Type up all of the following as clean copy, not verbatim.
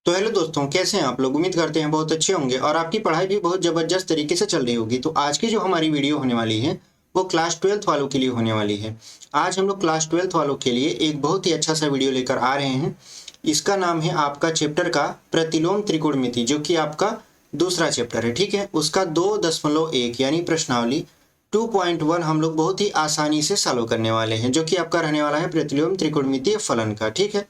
तो हेलो दोस्तों, कैसे हैं आप लोग। उम्मीद करते हैं बहुत अच्छे होंगे और आपकी पढ़ाई भी बहुत ज़बरदस्त तरीके से चल रही होगी। तो आज की जो हमारी वीडियो होने वाली है वो क्लास 12th वालों के लिए होने वाली है। आज हम लोग क्लास 12th वालों के लिए एक बहुत ही अच्छा सा वीडियो लेकर आ रहे हैं। इसका नाम है आपका चैप्टर का प्रतिलोम त्रिकोणमिति, जो कि आपका दूसरा चैप्टर है। ठीक है, उसका 2.1 यानी प्रश्नावली 2.1 हम लोग बहुत ही आसानी से सॉल्व करने वाले हैं, जो कि आपका रहने वाला है प्रतिलोम त्रिकोणमितीय फलन का। ठीक है,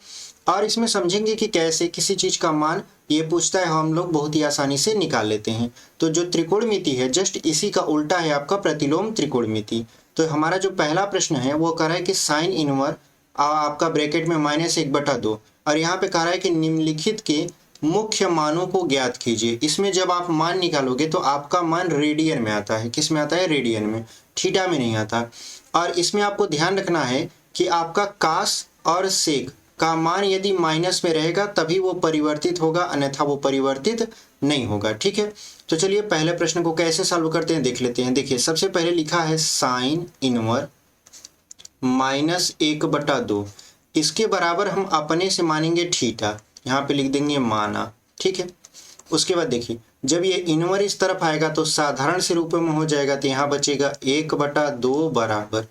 और इसमें समझेंगे कि कैसे किसी चीज का मान ये पूछता है, हम लोग बहुत ही आसानी से निकाल लेते हैं। तो जो त्रिकोणमिति है जस्ट इसी का उल्टा है आपका प्रतिलोम त्रिकोणमिति। तो हमारा जो पहला प्रश्न है वो कह रहा है कि साइन इनवर आपका ब्रैकेट में -1/2 और यहाँ पे कह रहा है कि निम्नलिखित के मुख्य मानों को ज्ञात कीजिए। इसमें जब आप मान निकालोगे तो आपका मान रेडियन में आता है। किस में आता है? रेडियन में, थीटा में नहीं आता। और इसमें आपको ध्यान रखना है कि आपका कास और सेक का मान यदि माइनस में रहेगा तभी वो परिवर्तित होगा, अन्यथा वो परिवर्तित नहीं होगा। ठीक है, तो चलिए पहले प्रश्न को कैसे सॉल्व करते हैं देख लेते हैं। देखिए, सबसे पहले लिखा है साइन इनवर -1/2, इसके बराबर हम अपने से मानेंगे थीटा, यहाँ पे लिख देंगे माना। ठीक है, उसके बाद देखिए जब ये इनवर इस तरफ आएगा तो साधारण से रूप में हो जाएगा, तो यहाँ बचेगा 1/2 बराबर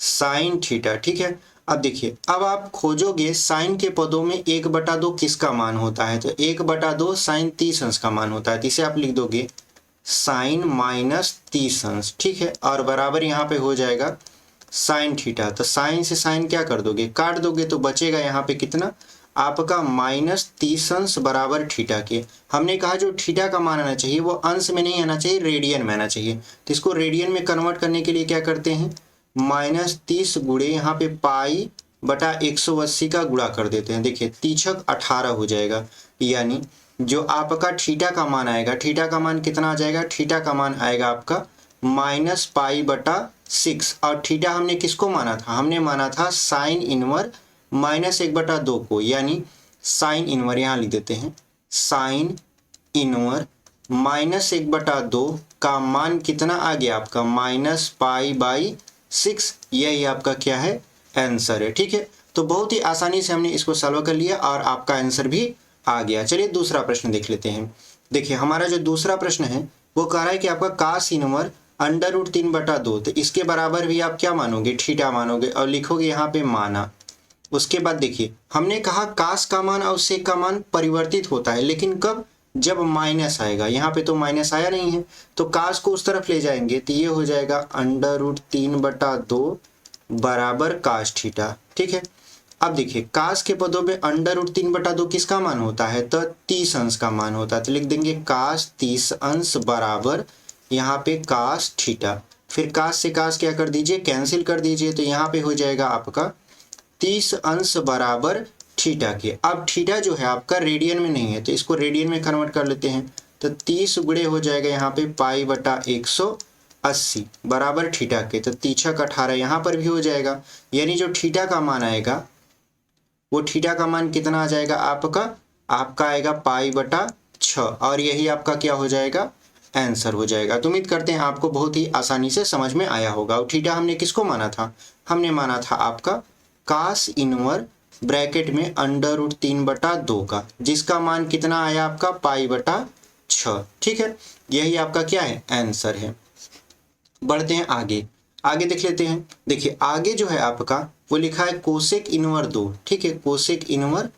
साइन थीटा। ठीक है, अब देखिए अब आप खोजोगे साइन के पदों में 1/2 किसका मान होता है, तो 1/2 साइन 30 अंश का मान होता है। तो इसे आप लिख दोगे साइन -30 अंश। ठीक है, और बराबर यहाँ पे हो जाएगा साइन थीटा। तो साइन से साइन क्या कर दोगे? काट दोगे, तो बचेगा यहाँ पे कितना आपका -30 अंश बराबर थीटा के। हमने कहा जो थीटा का मान आना चाहिए वो अंश में नहीं आना चाहिए, रेडियन में आना चाहिए। तो इसको रेडियन में कन्वर्ट करने के लिए क्या करते हैं, -30 गुणे यहाँ पे π/180 का गुणा कर देते हैं। देखिए तीछक 18 हो जाएगा, यानी जो आपका थीटा का मान आएगा, थीटा का मान कितना आ जाएगा? थीटा का मान आएगा आपका -π/6। और थीटा हमने किसको माना था? हमने माना था साइन इनवर -1/2 को, यानी साइन इनवर यहाँ लिख देते हैं, साइन इनवर -1/2 का मान कितना आ गया आपका? -π/6। यही आपका क्या है? आंसर है। ठीक है, तो बहुत ही आसानी से हमने इसको सॉल्व कर लिया और आपका आंसर भी आ गया। चलिए दूसरा प्रश्न देख लेते हैं। देखिए हमारा जो दूसरा प्रश्न है वो कह रहा है कि आपका कास इनवर √3/2, तो इसके बराबर भी आप क्या मानोगे? थीटा मानोगे और लिखोगे यहाँ पे माना। उसके बाद देखिए हमने कहा कास का मान और सेक का मान परिवर्तित होता है, लेकिन कब? जब माइनस आएगा। यहाँ पे तो माइनस आया नहीं है, तो कास को उस तरफ ले जाएंगे तो ये हो जाएगा √3/2 बराबर कास थीटा। ठीक है, अब देखिए कास के पदों में √3/2 किसका मान होता है? तो 30 अंश का मान होता है। तो लिख देंगे कास 30 अंश बराबर यहाँ पे कास थीटा। फिर कास से कास क्या कर दीजिए? कैंसिल कर दीजिए, तो यहाँ पे हो जाएगा आपका 30 अंश बराबर थीटा के। अब थीटा जो है आपका रेडियन में नहीं है, तो इसको रेडियन में कन्वर्ट कर लेते हैं। तो 30 गुणे हो जाएगा यहाँ पे π/180 बराबर थीटा के। तो तीछक 18 यहाँ पर भी हो जाएगा, यानी जो थीटा का मान आएगा वो थीटा का मान कितना आ जाएगा आपका आएगा π/6, और यही आपका क्या हो जाएगा? आंसर हो जाएगा। तो उम्मीद करते हैं आपको बहुत ही आसानी से समझ में आया होगा। और थीटा हमने किसको माना था? हमने माना था आपका कास इनवर ब्रैकेट में √3/2 का, जिसका मान कितना आया आपका? π/6। ठीक है, यही आपका क्या है? आंसर है। बढ़ते हैं आगे, आगे देख लेते हैं। देखिए आगे जो है आपका वो लिखा है कोसेक इनवर 2। ठीक है, कोसेक इनवर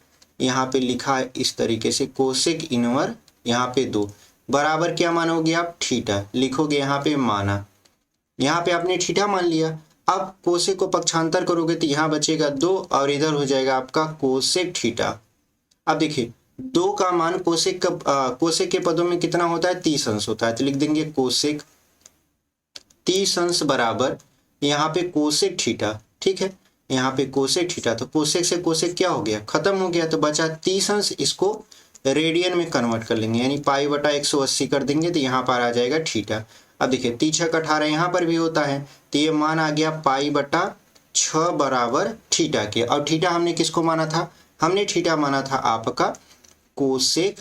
यहाँ पे लिखा है इस तरीके से, कोसेक इनवर यहाँ पे 2 बराबर क्या मानोगे आप? थीटा। लिखोगे यहाँ पे माना। यहाँ पे आपने थीटा मान लिया। अब कोसेक को पक्षांतर करोगे तो यहाँ बचेगा 2 और इधर हो जाएगा आपका कोसेक थीटा। अब देखिए 2 का मान कोसेक के पदों में कितना होता है? 30 अंश होता है। तो लिख देंगे कोसेक 30 अंश बराबर यहाँ पे कोसेक थीटा। ठीक है, यहाँ पे कोसेक थीटा, तो कोसेक से कोसेक क्या हो गया? खत्म हो गया, तो बचा 30 अंश। इसको रेडियन में कन्वर्ट कर लेंगे, यानी π/180 कर देंगे, तो यहाँ पर आ जाएगा थीटा। अब देखिए तीछक 18 यहाँ पर भी होता है, तो ये मान आ गया π/6 बराबर थीटा के। और थीटा हमने किसको माना था? हमने थीटा माना था आपका कोसेक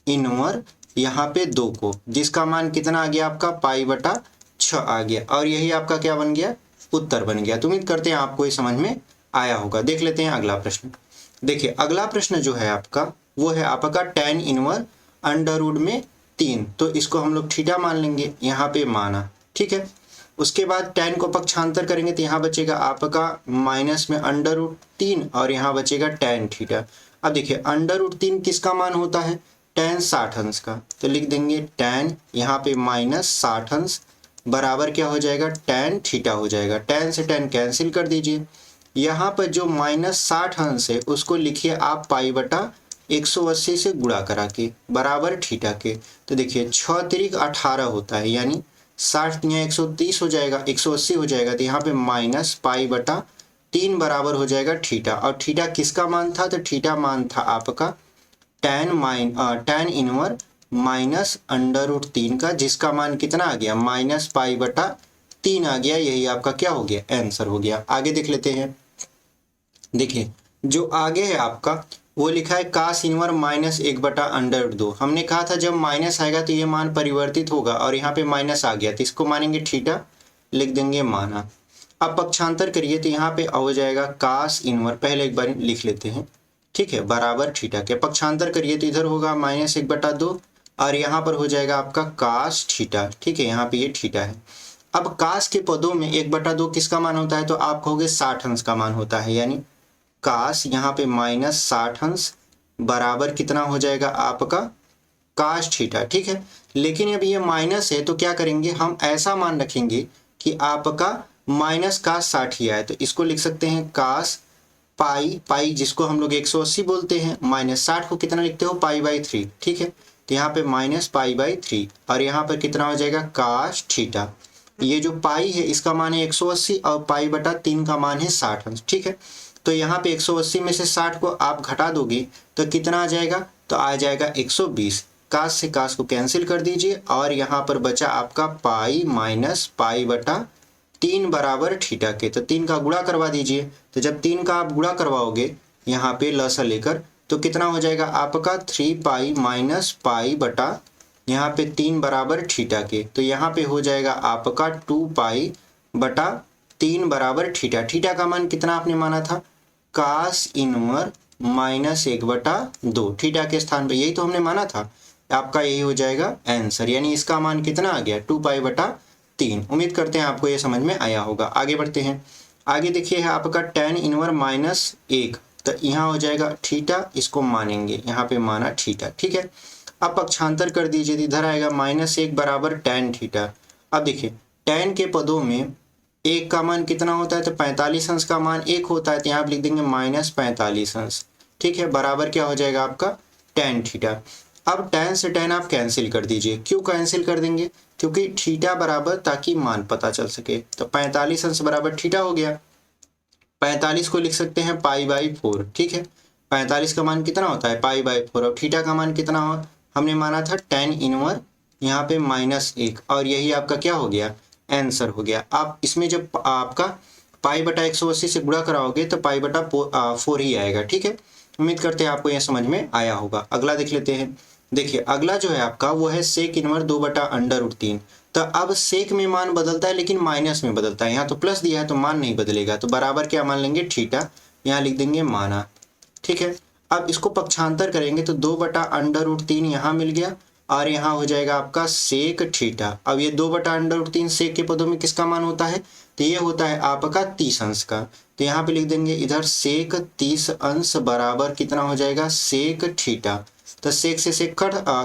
इनवर यहाँ पे 2 को, जिसका मान कितना आ गया आपका? π/6 आ गया, और यही आपका क्या बन गया? उत्तर बन गया। तो उम्मीद करते हैं आपको ये समझ में आया होगा। देख लेते हैं अगला प्रश्न। देखिए अगला प्रश्न जो है आपका वो है आपका tan इनवर्स अंडर रूट में 3, तो इसको हम लोग थीटा मान लेंगे, यहाँ पे माना, ठीक है। उसके बाद tan को पक्षांतर करेंगे तो यहाँ बचेगा आपका माइनस में अंडर रूट 3 और यहाँ बचेगा tan थीटा। अब देखिए अंडर रूट 3 किसका मान होता है, tan 60 अंश का, तो लिख देंगे tan यहाँ पे माइनस 60 अंश बराबर क्या हो जाएगा, tan थीटा हो जाएगा। tan से tan कैंसिल कर दीजिए, यहाँ पर जो माइनस 60 अंश है उसको लिखिए आप पाई बटा 180 से गुणा करा के बराबर थीटा के। तो देखिए 6 तिरिक 18 होता है, यानी 60 या 130 हो जाएगा, 180 हो जाएगा, तो यहाँ पे माइनस पाई बटा 3 बराबर हो जाएगा थीटा। और थीटा किसका मान था, तो थीटा मान था आपका tan inverse minus under root 3 का, जिसका मान कितना आ गया, माइनस पाई बटा 3 आ गया। यही आपका क्या हो गया, आंसर हो गया। आगे देख लेते हैं। देखिए जो आगे है आपका वो लिखा है कास इनवर्स माइनस 1/√2। हमने कहा था जब माइनस आएगा तो ये मान परिवर्तित होगा, और यहाँ पे माइनस आ गया तो इसको मानेंगे थीटा, लिख देंगे माना। अब पक्षांतर करिए तो यहाँ पे हो जाएगा कास इनवर्स, पहले एक बार लिख लेते हैं, ठीक है, बराबर थीटा के। पक्षांतर करिए तो इधर होगा माइनस 1/2 और यहाँ पर हो जाएगा आपका कास थीटा, ठीक है, यहाँ पे ये थीटा है। अब कास के पदों में 1/2 किसका मान होता है, तो आप कहोगे 60 अंश का मान होता है, यानी कास यहाँ पे माइनस 60 अंश बराबर कितना हो जाएगा आपका कास थीटा, ठीक है। लेकिन अब ये माइनस है तो क्या करेंगे, हम ऐसा मान रखेंगे कि आपका माइनस कास 60 ही आए, तो इसको लिख सकते हैं कास पाई जिसको हम लोग 180 बोलते हैं, माइनस 60 को कितना लिखते हो, पाई/3, ठीक है। तो यहाँ पे माइनस पाई/3 और यहाँ पर कितना हो जाएगा कास थीटा। ये जो पाई है इसका मान है 180 और पाई/3 का मान है 60 अंश, ठीक है। तो यहाँ पे 180 में से 60 को आप घटा दोगे तो कितना आ जाएगा, तो आ जाएगा 120। कास से कास को कैंसिल कर दीजिए और यहाँ पर बचा आपका पाई माइनस पाई/3 बराबर थीटा के। तो 3 का गुणा करवा दीजिए, तो जब 3 का आप गुणा करवाओगे यहाँ पे लसा लेकर तो कितना हो जाएगा आपका 3 पाई माइनस पाई बटा यहाँ पे 3 बराबर थीटा के। तो यहाँ पे हो जाएगा आपका 2 पाई बटा 3 बराबर थीटा। थीटा का मान कितना आपने माना था, कास इनवर्स माइनस 1/2 थीटा के स्थान पे, यही तो हमने माना था। आपका यही हो जाएगा आंसर, यानी इसका मान कितना आ गया 2 पाई/3। उम्मीद करते हैं आपको ये समझ में आया होगा। आगे बढ़ते हैं। आगे देखिए है आपका tan इनवर्स -1, तो यहाँ हो जाएगा थीटा, इसको मानेंगे, यहाँ पे माना थीटा, ठीक है। अब पक्षांतर कर दीजिए, इधर आएगा -1 बराबर tan थीटा। अब देखिए tan के पदों में 1 का मान कितना होता है, तो 45 अंश का मान 1 होता है, तो यहाँ आप लिख देंगे -45 अंश, ठीक है, बराबर क्या हो जाएगा आपका tan थीटा। अब tan से tan आप कैंसिल कर दीजिए। क्यों कैंसिल कर देंगे, क्योंकि थीटा बराबर, ताकि मान पता चल सके। तो 45 अंश बराबर थीटा हो गया। 45 को लिख सकते हैं पाई/4, ठीक है। 45 का मान कितना होता है, पाई/4, और थीटा का मान कितना हो, हमने माना था tan इनवर्स यहाँ पे -1, और यही आपका क्या हो गया, आंसर हो गया। आप इसमें जब आपका पाई/180 से गुणा कराओगे तो पाई/4 ही आएगा, ठीक है। उम्मीद करते हैं आपको यह समझ में आया होगा। अगला देख लेते हैं। देखिए अगला जो है आपका वो है सेक इनवर्स 2/√3। तो अब सेक में मान बदलता है लेकिन माइनस में बदलता है, यहाँ तो प्लस दिया है तो मान नहीं बदलेगा, तो बराबर क्या मान लेंगे थीटा, यहाँ लिख देंगे माना, ठीक है। अब इसको पक्षांतर करेंगे तो 2/√3 यहाँ मिल गया और यहाँ हो जाएगा आपका सेक थीटा। अब ये 2/√3 सेक के पदों में किसका मान होता है, तो ये होता है आपका 30 अंश का। तो यहाँ पे लिख देंगे इधर सेक 30 अंश बराबर कितना हो जाएगा, सेक थीटा। तो सेक से सेक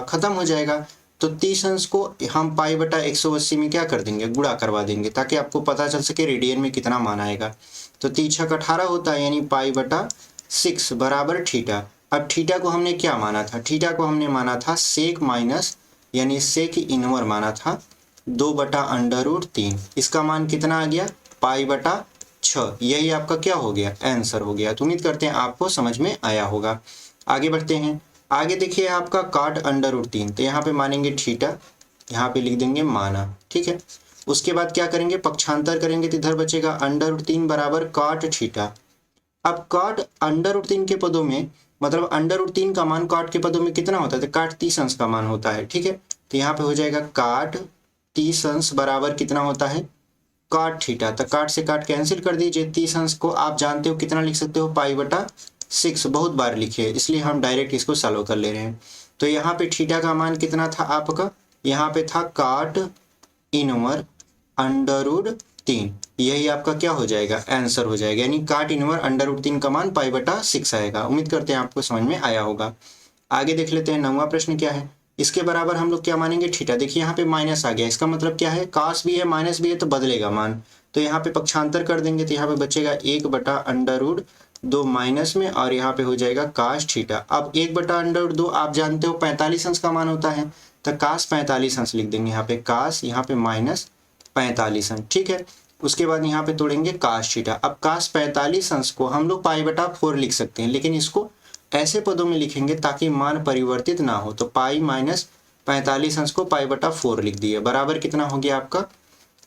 खत्म हो जाएगा, तो 30 अंश को हम पाई/180 में क्या कर देंगे, गुणा करवा देंगे, ताकि आपको पता चल सके रेडियन में कितना मान आएगा। तो 30 × 18 होता है, यानी पाई/6 बराबर थीटा। अब थीटा को हमने क्या माना था, थीटा को हमने माना था सेक माइनस, यानी सेक इनवर्स माना था 2/√3। इसका मान कितना आ गया, पाई/6। यही आपका क्या हो गया, आंसर हो गया। तो उम्मीद करते हैं आपको समझ में आया होगा। आगे बढ़ते हैं। आगे देखिए आपका काट √3, तो यहाँ पे मानेंगे थीटा, यहाँ पे लिख देंगे माना, ठीक है। उसके बाद क्या करेंगे, पक्षांतर करेंगे तो इधर बचेगा √3 बराबर काट थीटा। अब काट √3 के पदों में, मतलब √3 का मान काट के पदों में कितना होता है, तो काट 30 अंश का मान होता है, ठीक है। तो यहाँ पे हो जाएगा काट 30 अंश बराबर कितना होता है, काट थीटा। तो काट से काट कैंसिल कर दीजिए, 30 अंश को आप जानते हो कितना लिख सकते हो, पाई/4, 6 बहुत बार लिखे है, इसलिए हम डायरेक्ट इसको सॉल्व कर ले रहे हैं। तो यहाँ पे थीटा का मान कितना था आपका, यहाँ पे था cot इनवर √3, यही आपका क्या हो जाएगा, आंसर हो जाएगा। यानी cot इनवर √3 का मान π/6 आएगा। उम्मीद करते हैं आपको समझ में आया होगा। आगे देख लेते हैं 9वां प्रश्न क्या है। इसके बराबर हम लोग क्या मानेंगे, थीटा। देखिए यहाँ पे माइनस आ गया, इसका मतलब क्या है, cos भी है माइनस भी है तो बदलेगा मान। तो यहाँ पे पक्षांतर कर देंगे तो यहाँ पे बचेगा 1/√2 माइनस में, और यहाँ पे हो जाएगा cos थीटा। अब 1/√2 आप जानते हो 45 अंश का मान होता है, तो cos 45 अंश लिख देंगे यहाँ पे, cos यहाँ पे -45 अंश, ठीक है। उसके बाद यहाँ पे तोड़ेंगे cos थीटा। अब cos 45 अंश को हम लोग π/4 लिख सकते हैं, लेकिन इसको ऐसे पदों में लिखेंगे ताकि मान परिवर्तित ना हो। तो पाई माइनस 45 अंश को π/4 लिख दिए, बराबर कितना हो गया आपका,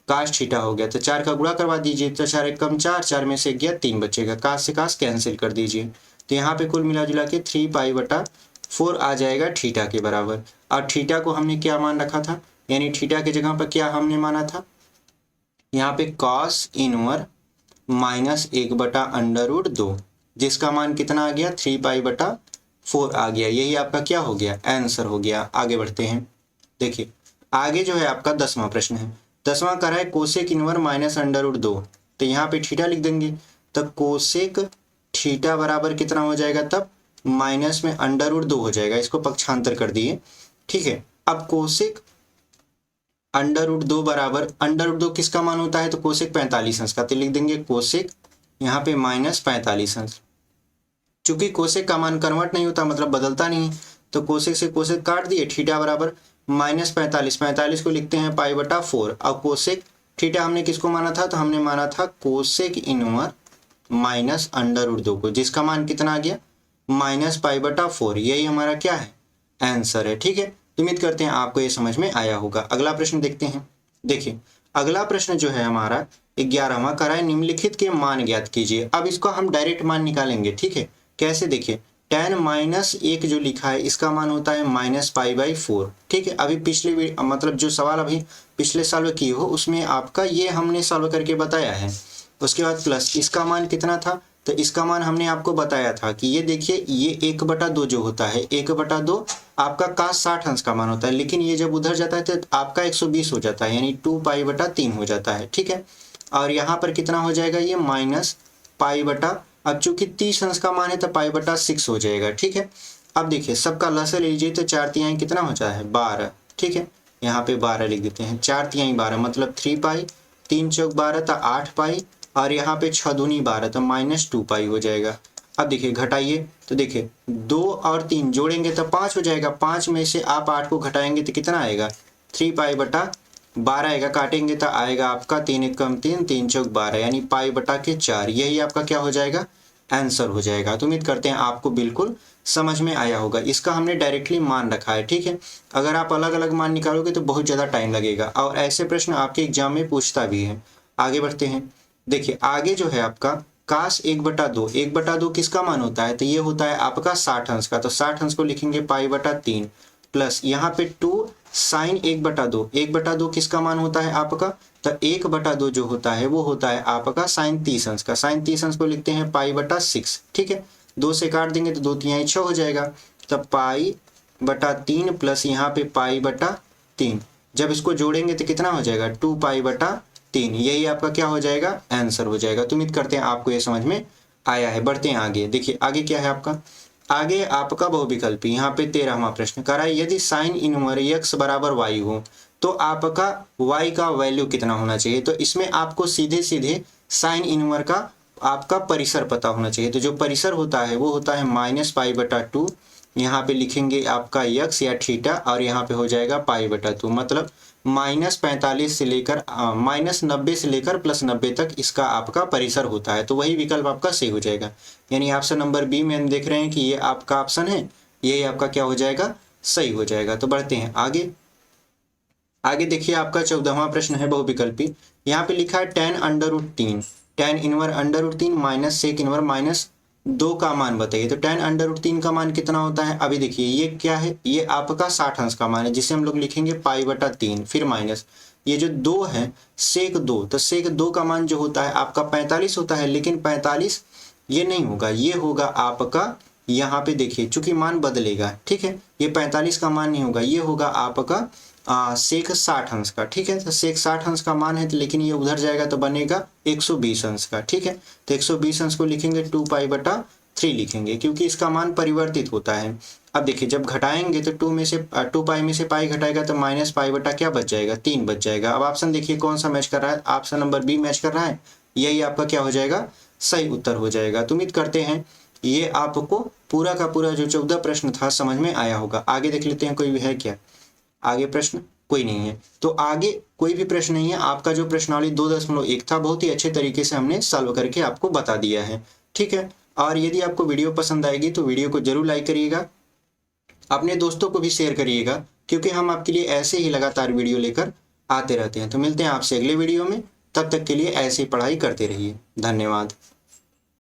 cos थीटा हो गया। तो 4 का गुणा करवा दीजिए, तो 4 एक कम 4, 4 में से गया 3 बचेगा, cos से cos कैंसिल कर दीजिए। तो यहाँ पे कुल मिला जुला के 3π/4 आ जाएगा थीटा के बराबर। और थीटा को हमने क्या मान रखा था, यानी थीटा की जगह पर क्या हमने माना था, यहाँ पे cos इनवर -1/√2, जिसका मान कितना आ गया, 3π/4 आ गया। यही आपका क्या हो गया, आंसर हो गया। आगे बढ़ते हैं। देखिए आगे जो है आपका 10वां प्रश्न है। 10वां कर रहा है कोसेक इनवर -√2, तो यहाँ पे थीटा लिख देंगे। तो कोसेक थीटा बराबर कितना हो जाएगा, तब माइनस में √2 हो जाएगा, इसको पक्षांतर कर दिए, ठीक है। अब कोसेक √2 बराबर √2 किसका मान होता है, तो कोसेक 45 अंश का, तो लिख देंगे कोसेक यहाँ पे -45 अंश। चूंकि कोसेक का मान कन्वर्ट नहीं होता, मतलब बदलता नहीं, तो कोसेक से कोसेक काट दिए, थीटा बराबर -45, 45 को लिखते हैं π/4। अब कोसेक थीटा हमने किसको माना था, तो हमने माना था कोसेक इनवर -√2 को, जिसका मान कितना आ गया, -π/4। यही हमारा क्या है, आंसर है, ठीक है। उम्मीद करते हैं आपको ये समझ में आया होगा। अगला प्रश्न देखते हैं। देखिए अगला प्रश्न जो है हमारा 11वां करा है, निम्नलिखित के मान ज्ञात कीजिए। अब इसको हम डायरेक्ट मान निकालेंगे, ठीक है। कैसे, देखिए tan -1 जो लिखा है इसका मान होता है -π/4, ठीक है। अभी पिछले मतलब जो सवाल अभी पिछले साल किए हो उसमें आपका ये हमने सॉल्व करके बताया है। उसके बाद प्लस इसका मान कितना था, तो इसका मान हमने आपको बताया था कि ये देखिए ये 1/2 जो होता है, 1/2 आपका cos 60 अंश का मान होता है, लेकिन ये जब उधर जाता है तो आपका 120 हो जाता है, यानी 2π/3 हो जाता है, ठीक है। और यहाँ पर कितना हो जाएगा, ये -π/, अब चूंकि 30 अंश का मान है तो π/6 हो जाएगा, ठीक है। अब देखिए सबका लसा ले लीजिए, तो 4 तिहाई कितना हो जाता है, 12, ठीक है। यहाँ पे 12 लिख देते हैं, 4 तिहाई 12 मतलब 3π, 3 चौक 12 तो 8π, और यहाँ पे 6 दूनी 12 तो -2π हो जाएगा। अब देखिए घटाइए, तो देखिए 2 और 3 जोड़ेंगे तो 5 हो जाएगा, 5 में से आप 8 को घटाएंगे तो कितना आएगा, 3π/12 आएगा, काटेंगे तो आएगा आपका 3 एक कम 3, 3 चौक 12, यानी π/4। यही आपका क्या हो जाएगा, आंसर हो जाएगा। तो उम्मीद करते हैं आपको बिल्कुल समझ में आया होगा। इसका हमने डायरेक्टली मान रखा है, ठीक है। अगर आप अलग अलग मान निकालोगे तो बहुत ज़्यादा टाइम लगेगा, और ऐसे प्रश्न आपके एग्जाम में पूछता भी है। आगे बढ़ते हैं। देखिए आगे जो है आपका cos 1/2, 1/2 किसका मान होता है, तो ये होता है आपका 60 अंश का, तो 60 अंश को लिखेंगे π/3 प्लस यहाँ पे 2 sin 1/2, 1/2 किसका मान होता है आपका, तो 1/2 जो होता है वो होता है आपका sin 30 अंश का, sin 30 अंश को लिखते हैं π/6, ठीक है। 2 से काट देंगे तो 2 तिहाई 6 हो जाएगा, तब π/3 प्लस यहाँ पे π/3, जब इसको जोड़ेंगे तो कितना हो जाएगा, 2π/3। यही आपका क्या हो जाएगा, आंसर हो जाएगा। तो उम्मीद करते हैं आपको ये समझ में आया है। बढ़ते हैं आगे। देखिए आगे क्या है आपका, आगे आपका बहुविकल्पी, यहाँ पे 13वां प्रश्न करा है, यदि साइन इनवर्स x बराबर y हो तो आपका y का वैल्यू कितना होना चाहिए। तो इसमें आपको सीधे सीधे साइन इनवर्स का आपका परिसर पता होना चाहिए। तो जो परिसर होता है वो होता है -π/2, यहाँ पे लिखेंगे आपका x या थीटा, और यहाँ पे हो जाएगा π/2, मतलब -45 से लेकर -90 से लेकर +90 तक इसका आपका परिसर होता है। तो वही विकल्प आपका सही हो जाएगा। यानी ऑप्शन नंबर बी में हम देख रहे हैं कि ये आपका ऑप्शन है, यही आपका क्या हो जाएगा, सही हो जाएगा। तो बढ़ते हैं आगे। आगे देखिए आपका 14वां प्रश्न है बहुविकल्पी। यहाँ पे लिखा है tan inverse minus sec inverse -2 का मान बताइए। तो tan का मान कितना होता है, अभी देखिए ये क्या है, ये आपका 60 अंश का मान है, जिसे हम लोग लिखेंगे π/3, फिर माइनस ये जो 2 है सेक 2, तो सेक 2 का मान जो होता है आपका 45 होता है, लेकिन 45 ये नहीं होगा, ये होगा आपका यहाँ पे देखिए चूंकि मान बदलेगा, ठीक है, ये 45 का मान नहीं होगा, ये होगा आपका सेक 60 अंश का, ठीक है। तो सेक 60 अंश का मान है तो लेकिन ये उधर जाएगा तो बनेगा 120 अंश का, ठीक है। तो 120 अंश को लिखेंगे 2π/3 लिखेंगे क्योंकि इसका मान परिवर्तित होता है। अब देखिए जब घटाएंगे तो 2π में से पाई घटाएगा तो -π/ क्या बच जाएगा, 3 बच जाएगा। अब ऑप्शन देखिए कौन सा मैच कर रहा है, ऑप्शन नंबर बी मैच कर रहा है, यही आपका क्या हो जाएगा, सही उत्तर हो जाएगा। तो उम्मीद करते हैं ये आपको पूरा का पूरा जो 14 प्रश्न था समझ में आया होगा। आगे देख लेते हैं कोई भी है क्या, आगे प्रश्न कोई नहीं है, तो आगे कोई भी प्रश्न नहीं है। आपका जो प्रश्नावली 2.1 था बहुत ही अच्छे तरीके से हमने सॉल्व करके आपको बता दिया है, ठीक है। और यदि आपको वीडियो पसंद आएगी तो वीडियो को जरूर लाइक करिएगा, अपने दोस्तों को भी शेयर करिएगा, क्योंकि हम आपके लिए ऐसे ही लगातार वीडियो लेकर आते रहते हैं। तो मिलते हैं आपसे अगले वीडियो में, तब तक के लिए ऐसी पढ़ाई करते रहिए। धन्यवाद।